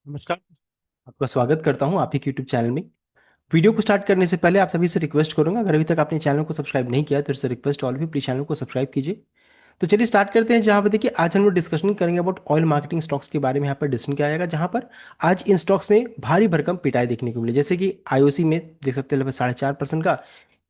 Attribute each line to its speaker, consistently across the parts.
Speaker 1: नमस्कार। आपका स्वागत करता हूं आप ही के यूट्यूब चैनल में। वीडियो को स्टार्ट करने से पहले आप सभी से रिक्वेस्ट करूंगा, अगर अभी तक आपने चैनल को सब्सक्राइब नहीं किया तो इससे रिक्वेस्ट ऑल भी प्लीज चैनल को सब्सक्राइब कीजिए। तो चलिए स्टार्ट करते हैं। जहां पर देखिए आज हम लोग डिस्कशन करेंगे अबाउट ऑयल मार्केटिंग स्टॉक्स के बारे में। यहाँ पर डिस्कशन किया जाएगा, जहां पर आज इन स्टॉक्स में भारी भरकम पिटाई देखने को मिली। जैसे कि आईओसी में देख सकते हैं लगभग 4.5% का,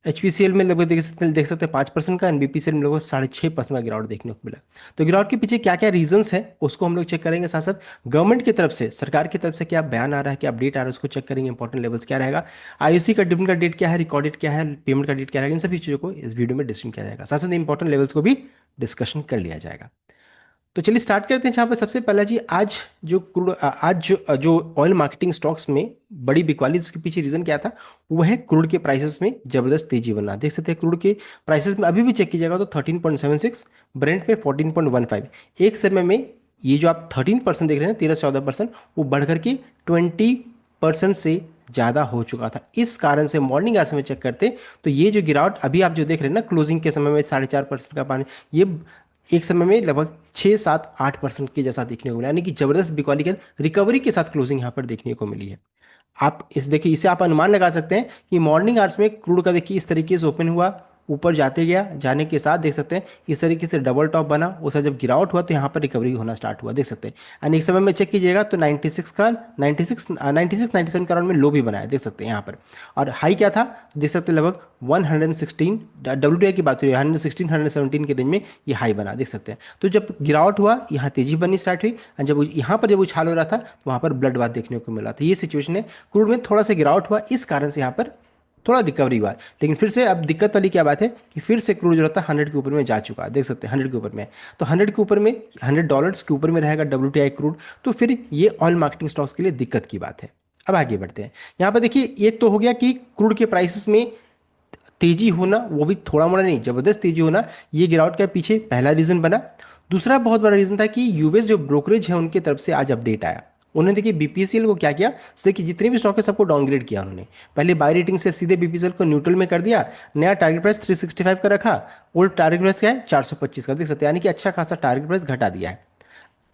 Speaker 1: एचपीसीएल में लगभग देख सकते हैं 5% का, एनबीपीसीएल में लगभग 6.5% का गिरावट देखने को मिला। तो गिरावट के पीछे क्या क्या रीजंस है उसको हम लोग चेक करेंगे। साथ साथ गवर्नमेंट की तरफ से, सरकार की तरफ से क्या बयान आ रहा है, क्या अपडेट आ रहा है, उसको चेक करेंगे। इंपॉर्टेंट लेवल्स क्या रहेगा, आईओसी का डिविडेंड का डेट क्या है, रिकॉर्ड डेट क्या है, पेमेंट का डेट क्या रहेगा, इन सभी चीज़ों को इस वीडियो में डिस्कशन किया जाएगा। साथ साथ इंपॉर्टेंट लेवल्स को भी डिस्कशन कर लिया जाएगा। तो चलिए स्टार्ट करते हैं। जहाँ पर सबसे पहला जी, आज जो ऑयल मार्केटिंग स्टॉक्स में बड़ी बिकवाली, इसके पीछे रीजन क्या था, वो है क्रूड के प्राइसेस में जबरदस्त तेजी बनना। देख सकते हैं क्रूड के प्राइसेस में अभी भी चेक कीजिएगा तो 13.76, ब्रेंट में 14.15। एक समय में ये जो आप 13% देख रहे हैं, 13 से 14%, वो बढ़कर के 20% से ज़्यादा हो चुका था। इस कारण से मॉर्निंग आवर्स में चेक करते तो ये जो गिरावट अभी आप जो देख रहे हैं ना, क्लोजिंग के समय में 4.5% का पानी, ये एक समय में लगभग 6, 7, 8% के जैसा देखने को मिला। यानी कि जबरदस्त बिकवाली के रिकवरी के साथ क्लोजिंग यहाँ पर देखने को मिली है। आप इस देखिए, इसे आप अनुमान लगा सकते हैं कि मॉर्निंग आवर्स में क्रूड का देखिए इस तरीके से ओपन हुआ, ऊपर जाते गया, जाने के साथ देख सकते हैं इस तरीके से डबल टॉप बना, उसका जब गिरावट हुआ तो यहाँ पर रिकवरी होना स्टार्ट हुआ, देख सकते हैं। एंड एक समय में चेक कीजिएगा तो 96 97 का अराउंड में लो भी बनाया, देख सकते हैं यहाँ पर। और हाई क्या था, देख सकते हैं लगभग 116, डब्ल्यू की बात हुई, 116 117 के रेंज में ये हाई बना, देख सकते हैं। तो जब गिरावट हुआ यहाँ तेजी बननी स्टार्ट हुई, और जब यहाँ पर जब उछाल हो रहा था तो वहाँ पर ब्लड बात देखने को मिला था। ये सिचुएशन है, क्रूड में थोड़ा सा गिरावट हुआ, इस कारण से यहाँ पर थोड़ा रिकवरी हुआ। लेकिन फिर से अब दिक्कत वाली क्या बात है कि फिर से क्रूड जो रहता है 100 के ऊपर में जा चुका है, देख सकते हैं 100 के ऊपर में। तो 100 के ऊपर में, $100 के ऊपर में रहेगा डब्ल्यूटीआई क्रूड, तो फिर ये ऑयल मार्केटिंग स्टॉक्स के लिए दिक्कत की बात है। अब आगे बढ़ते हैं। यहाँ पर देखिए, एक तो हो गया कि क्रूड के प्राइसेस में तेजी होना, वो भी थोड़ा मोड़ा नहीं, जबरदस्त तेजी होना, ये गिरावट के पीछे पहला रीजन बना। दूसरा बहुत बड़ा रीजन था कि यूएस जो ब्रोकरेज है उनकी तरफ से आज अपडेट आया। उन्होंने देखिए बीपीसीएल को क्या किया, देखिए जितने भी स्टॉक है सबको डाउनग्रेड किया उन्होंने। पहले बाय रेटिंग से सीधे बीपीसीएल को न्यूट्रल में कर दिया, नया टारगेट प्राइस 365 का रखा, ओल्ड टारगेट प्राइस क्या है 425 का, देख सकते हैं। यानी कि अच्छा खासा टारगेट प्राइस घटा दिया है।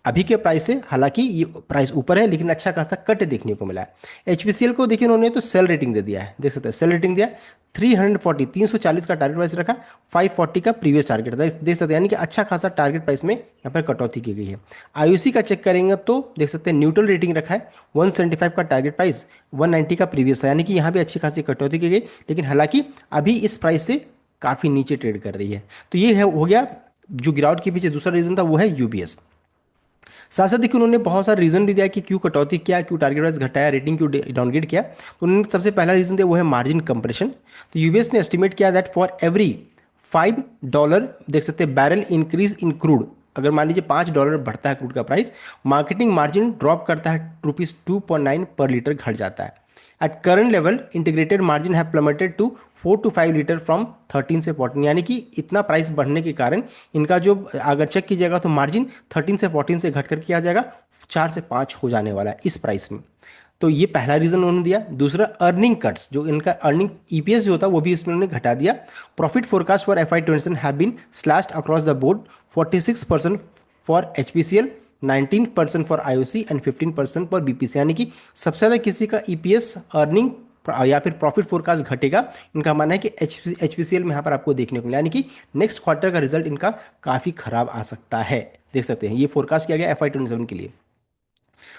Speaker 1: अभी के प्राइस से हालांकि ये प्राइस ऊपर है, लेकिन अच्छा खासा कट देखने को मिला है। एचपीसीएल को देखिए उन्होंने तो सेल रेटिंग दे दिया है, देख सकते हैं सेल रेटिंग दिया, 340 का टारगेट प्राइस रखा, 540 का प्रीवियस टारगेट था, देख सकते हैं। यानी कि अच्छा खासा टारगेट प्राइस में यहाँ पर कटौती की गई है। आईओसी का चेक करेंगे तो देख सकते हैं न्यूट्रल रेटिंग रखा है, 175 का टारगेट प्राइस, 190 का प्रीवियस है। यानी कि यहाँ भी अच्छी खासी कटौती की गई, लेकिन हालांकि अभी इस प्राइस से काफ़ी नीचे ट्रेड कर रही है। तो ये है, हो गया जो गिरावट के पीछे दूसरा रीजन था, वो है यूबीएस। साथ साथ देखिए उन्होंने बहुत सारा रीजन भी दिया कि क्यों कटौती किया, क्यों टारगेट प्राइस घटाया, रेटिंग क्यों डाउनग्रेड किया। तो उन्होंने सबसे पहला रीजन दिया वो है मार्जिन कंप्रेशन। तो यूबीएस ने एस्टिमेट किया दैट फॉर एवरी $5 देख सकते हैं बैरल इंक्रीज इन क्रूड, अगर मान लीजिए $5 बढ़ता है क्रूड का प्राइस, मार्केटिंग मार्जिन ड्रॉप करता है ₹2.9 पर लीटर घट जाता है। At current level integrated margin have plummeted to 4 to 5 litre from 13 से 14, यानी कि इतना प्राइस बढ़ने के कारण इनका जो अगर चेक कीजिएगा तो मार्जिन 13 से 14 से घट कर किया जाएगा, 4 से 5 हो जाने वाला है इस प्राइस में। तो ये पहला रीजन उन्होंने दिया। दूसरा अर्निंग कट्स, जो इनका अर्निंग ईपीएस जो होता है वो भी इसमें उन्होंने घटा दिया। Profit forecast for FY 20 have been slashed across the board, 46% for HPCL, 19% for IOC and 15% for BPC. यानी कि सबसे ज़्यादा किसी का ईपीएस अर्निंग या फिर प्रॉफिट फोरकास्ट घटेगा, इनका मानना है कि एचपीसीएल में यहाँ पर आपको देखने को मिला। यानी कि नेक्स्ट क्वार्टर का रिजल्ट इनका काफ़ी खराब आ सकता है, देख सकते हैं। ये फोरकास्ट किया गया FY 27 के लिए।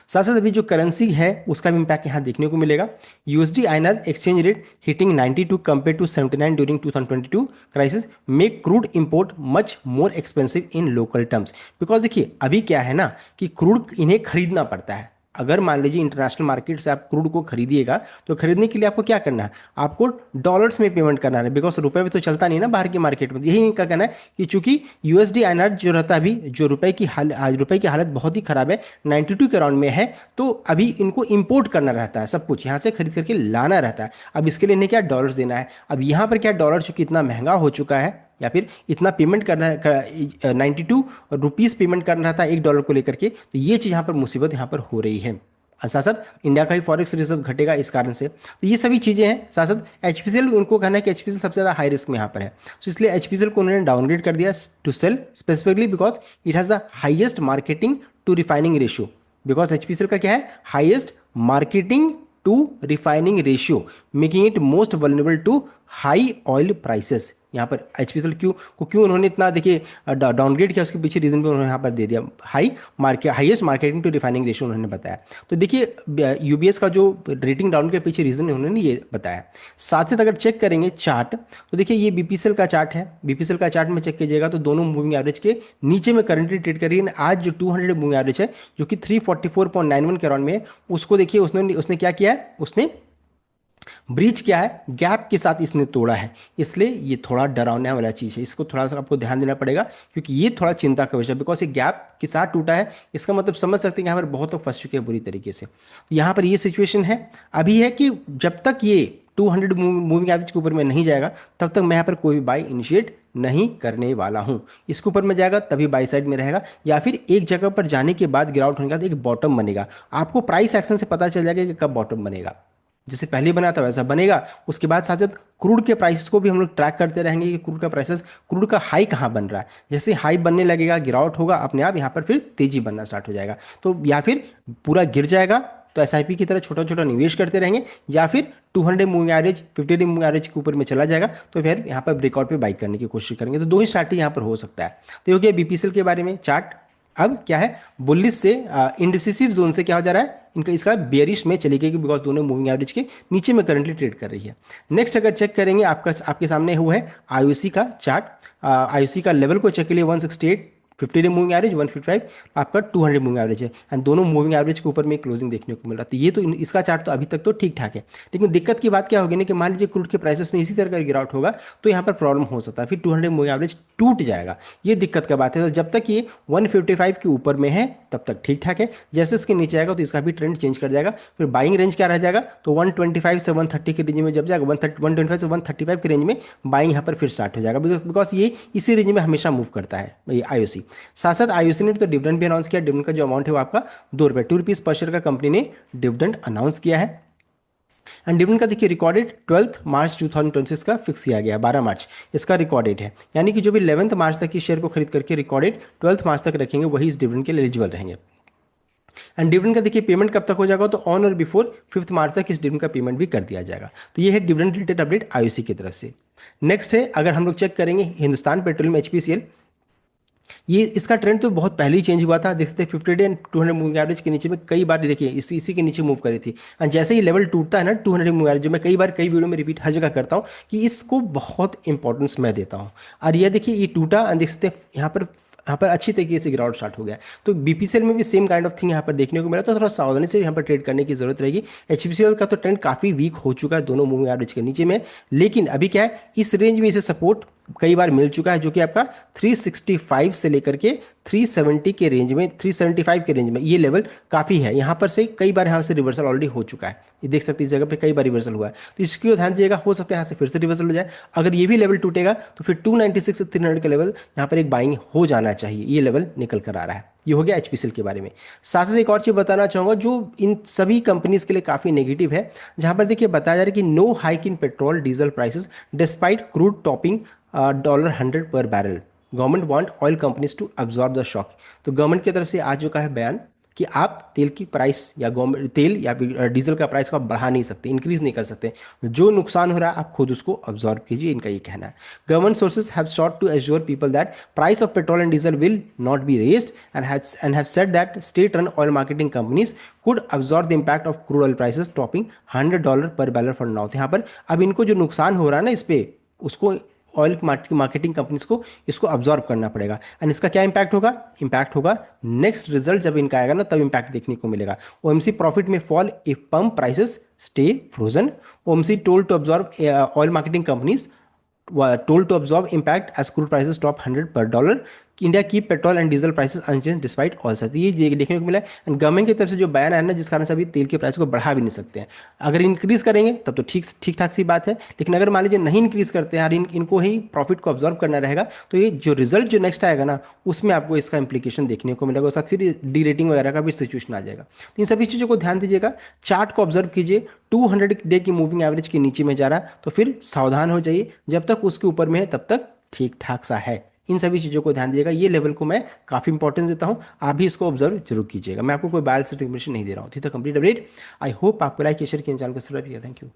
Speaker 1: साथ साथ अभी जो करेंसी है उसका भी इम्पैक्ट यहाँ देखने को मिलेगा। USD INR exchange rate hitting 92 compare to 79 during 2022 crisis make crude import much more expensive in local terms. Because देखिए अभी क्या है ना कि क्रूड इन्हें खरीदना पड़ता है। अगर मान लीजिए इंटरनेशनल मार्केट से आप क्रूड को खरीदिएगा तो खरीदने के लिए आपको क्या करना है, आपको डॉलर्स में पेमेंट करना है, बिकॉज रुपए में तो चलता नहीं ना बाहर की मार्केट में। यही इनका कहना है कि चूंकि यूएसडी आईएनआर जो रहता है अभी, जो रुपए की हालत बहुत ही खराब है, 92 के राउंड में है, तो अभी इनको इंपोर्ट करना रहता है, सब कुछ यहाँ से खरीद करके लाना रहता है। अब इसके लिए इन्हें क्या डॉलर्स देना है। अब यहाँ पर क्या डॉलर चूंकि इतना महंगा हो चुका है, या फिर इतना पेमेंट करना है, 92 रुपीज़ पेमेंट करना रहता है $1 को लेकर के, तो ये चीज़ यहाँ पर मुसीबत यहाँ पर हो रही है। साथ साथ इंडिया का भी फॉरेक्स रिजर्व घटेगा इस कारण से। तो ये सभी चीज़ें हैं। साथ साथ एचपीसीएल, उनको कहना है कि एचपीसीएल सबसे ज़्यादा हाई रिस्क में यहाँ पर है, तो इसलिए एचपीसीएल को उन्होंने डाउनग्रेड कर दिया to sell, specifically because it has the highest marketing to refining ratio. Because HPCL का क्या है, highest marketing to refining ratio making it most vulnerable to high oil prices. यहाँ पर एचपीसीएल क्यों उन्होंने इतना देखिए डाउनग्रेड किया, उसके पीछे रीजन भी उन्होंने यहाँ पर दे दिया, highest marketing to refining ratio उन्होंने बताया। तो देखिए यूबीएस का जो रेटिंग डाउन के पीछे रीजन उन्होंने ये बताया। साथ साथ अगर चेक करेंगे चार्ट, तो देखिए ये बीपीसीएल का चार्ट है, बीपीसीएल का चार्ट में चेक कीजिएगा तो दोनों मूविंग एवरेज के नीचे में करंटली ट्रेड कर रही है। आज जो 200 मूविंग एवरेज है जो कि 344.91 के अराउंड में है, उसको देखिए उसने क्या किया है, उसने ब्रीच क्या है, गैप के साथ इसने तोड़ा है, इसलिए ये थोड़ा डरावने वाला चीज़ है, इसको थोड़ा सा आपको ध्यान देना पड़ेगा क्योंकि ये थोड़ा चिंता का विषय है। बिकॉज ये गैप के साथ टूटा है, इसका मतलब समझ सकते हैं कि यहाँ पर बहुत लोग फंस चुके हैं बुरी तरीके से। तो यहाँ पर ये सिचुएशन है अभी है कि जब तक ये 200 मूविंग एवरेज के ऊपर में नहीं जाएगा तब तक मैं यहाँ पर कोई भी बाय इनिशिएट नहीं करने वाला हूं। इसके ऊपर में जाएगा तभी बाई साइड में रहेगा, या फिर एक जगह पर जाने के बाद गिरावट होने के बाद एक बॉटम बनेगा। आपको प्राइस एक्शन से पता चल जाएगा कि कब बॉटम बनेगा, जैसे पहले बना था वैसा बनेगा। उसके बाद साथ साथ क्रूड के प्राइसेस को भी हम लोग ट्रैक करते रहेंगे कि क्रूड का प्राइसेस, क्रूड का हाई कहाँ बन रहा है। जैसे हाई बनने लगेगा गिरावट होगा, अपने आप यहाँ पर फिर तेजी बनना स्टार्ट हो जाएगा। तो या फिर पूरा गिर जाएगा तो एसआईपी की तरह छोटा छोटा निवेश करते रहेंगे, या फिर 200 moving average 50 day moving average के ऊपर में चला जाएगा तो फिर यहाँ पर ब्रेकआउट पे बाई करने की कोशिश करेंगे। तो दो ही स्ट्रैटेजी यहाँ पर हो सकता है। तो ये हो गया बीपीसीएल के बारे में चार्ट। अब क्या है, बुलिश से इंडिसिसिव जोन से क्या हो जा रहा है, इनका इसका बेयरिश में चली गई बिकॉज दोनों मूविंग एवरेज के नीचे में करंटली ट्रेड कर रही है। नेक्स्ट अगर चेक करेंगे आपके सामने हुआ है आईओसी का चार्ट। आईओसी का लेवल को चेक के लिए 168 50 डे मूविंग एवरेज, 155 आपका 200 मूविंग एवरेज है, एंड दोनों मूविंग एवरेज के ऊपर में क्लोजिंग देखने को मिल रहा है। तो ये तो इसका चार्ट तो अभी तक तो ठीक ठाक है, लेकिन दिक्कत की बात क्या होगी ना कि मान लीजिए क्रूड के प्राइसेस में इसी तरह का गिरावट होगा तो यहाँ पर प्रॉब्लम हो सकता है, फिर 200 मूविंग एवरेज टूट जाएगा। ये दिक्कत का बात है। तो जब तक ये 155 के ऊपर में है तब तक ठीक ठाक है, जैसे इसके नीचे आएगा तो इसका भी ट्रेंड चेंज कर जाएगा। फिर बाइंग रेंज क्या रह जाएगा, तो 125 से 130 के रेंज में जब जाएगा, 125 से 135 के रेंज में बाइंग यहाँ पर फिर स्टार्ट हो जाएगा, बिकॉज ये इसी रेंज में हमेशा मूव करता है ये आईओसी। साथ साथ आईओसी ने तो डिविडेंड भी अनाउंस किया। डिविडेंड का जो अमाउंट है वो आपका ₹2 पर शेयर का कंपनी ने डिविडेंड अनाउंस किया है। एंड डिविडेंड का देखिए रिकॉर्डेड 12 मार्च 2026 का फिक्स किया गया, 12 मार्च इसका रिकॉर्डेड है, यानी कि जो भी 11 मार्च तक की शेयर को खरीद करके रिकॉर्डेड 12 मार्च तक रखेंगे वही इस डिविडेंड के लिए एलिजिबल रहेंगे। एंड डिविडेंड का देखिए पेमेंट कब तक हो जाएगा, तो ऑन और बिफोर 5 मार्च तक इस डिविडेंड का पेमेंट भी कर दिया जाएगा। तो ये है डिविडेंड रिलेटेड अपडेट आईओसी की तरफ से। नेक्स्ट है अगर हम लोग चेक करेंगे हिंदुस्तान पेट्रोलियम एचपीसीएल, ये इसका ट्रेंड तो बहुत पहले ही चेंज हुआ था। देखते हैं 50 डे एंड 200 मूविंग एवरेज के नीचे में कई बार देखिए इसी के नीचे मूव करी थी, और जैसे ही लेवल टूटता है ना 200 मूविंग एवरेज, जो मैं कई वीडियो में रिपीट हर जगह करता हूँ कि इसको बहुत इंपॉर्टेंस मैं देता हूँ। और ये देखिए ये टूटा, देख सकते हैं यहाँ पर अच्छी तरीके से गिरावट स्टार्ट हो गया। तो बीपीसीएल में भी सेम काइंड ऑफ थिंग यहाँ पर देखने को मिला, तो थोड़ा सावधानी से यहाँ पर ट्रेड करने की जरूरत रहेगी। एचपीसीएल का तो ट्रेंड काफी वीक हो चुका है, दोनों मूविंग एवरेज के नीचे में, लेकिन अभी क्या है इस रेंज में इसे सपोर्ट कई बार मिल चुका है, जो कि आपका 365 से लेकर के 370 के रेंज में, 375 के रेंज में ये लेवल काफ़ी है। यहाँ पर से कई बार यहाँ से रिवर्सल ऑलरेडी हो चुका है, ये देख सकते हैं इस जगह पे कई बार रिवर्सल हुआ है, तो इसकी ध्यान दीजिएगा, हो सकता है यहाँ से फिर से रिवर्सल हो जाए। अगर ये भी लेवल टूटेगा तो फिर 296 से 300 का लेवल यहाँ पर एक बाइंग हो जाना चाहिए, ये लेवल निकल कर आ रहा है। ये हो गया एचपीसीएल के बारे में। साथ साथ एक और चीज़ बताना चाहूँगा जो इन सभी कंपनीज के लिए काफ़ी नेगेटिव है, जहाँ पर देखिए बताया जा रहा है कि no hike in petrol diesel prices despite crude topping $100 per barrel, government want oil companies to absorb the shock. तो गवर्नमेंट की तरफ से आज जो का है बयान कि आप तेल की प्राइस या तेल या डीजल का प्राइस को आप बढ़ा नहीं सकते, इंक्रीज नहीं कर सकते, जो नुकसान हो रहा है आप खुद उसको अब्जॉर्ब कीजिए, इनका ये कहना है। Government sources have sought to assure people that price of petrol and diesel will not be raised and have said that state-run oil marketing companies could absorb the impact of crude oil prices topping $100 per barrel for now। तो यहाँ पर अब इनको जो नुकसान हो रहा है ना इस पे, उसको ऑयल मार्केटिंग कंपनीज को इसको अब्जॉर्ब करना पड़ेगा। एंड इसका क्या इंपैक्ट होगा, नेक्स्ट रिजल्ट जब इनका आएगा ना तब इंपैक्ट देखने को मिलेगा। ओएमसी प्रॉफिट में fall if pump prices stay frozen. OMC told to absorb oil marketing companies told to absorb impact as crude prices top 100 per dollar। India की petrol and diesel prices unchanged despite all sir. ये देखने को मिला है। And government की तरफ से जो बयान आया ना जिस कारण से अभी तेल के प्राइस को बढ़ा भी नहीं सकते हैं। अगर इंक्रीज करेंगे तब तो ठीक ठाक सी बात है, लेकिन अगर मान लीजिए नहीं इंक्रीज करते हैं और इनको ही प्रॉफिट को ऑब्जर्व करना रहेगा तो ये जो रिजल्ट जो नेक्स्ट आएगा ना उसमें आपको इसका इंप्लीकेशन देखने को मिलेगा, और साथ फिर डी रेटिंग वगैरह का भी सिचुएशन आ जाएगा। तो इन सभी चीज़ों को ध्यान दीजिएगा, चार्ट को ऑब्जर्व कीजिए, 200 डे की मूविंग एवरेज के नीचे में जा रहा है तो फिर सावधान हो जाइए, जब तक उसके ऊपर में है तब तक ठीक ठाक सा है। इन सभी चीज़ों को ध्यान दीजिएगा। ये लेवल को मैं काफ़ी इंपॉर्टेंस देता हूँ, आप भी इसको ऑब्जर्व जरूर कीजिएगा। मैं आपको कोई बायोलॉजिकल इन्फॉर्मेशन नहीं दे रहा हूँ। ठीक है, कंप्लीट अपडेट। आई होप आपको लाइक शेयर किया, चैनल को सब्सक्राइब किया। Thank you.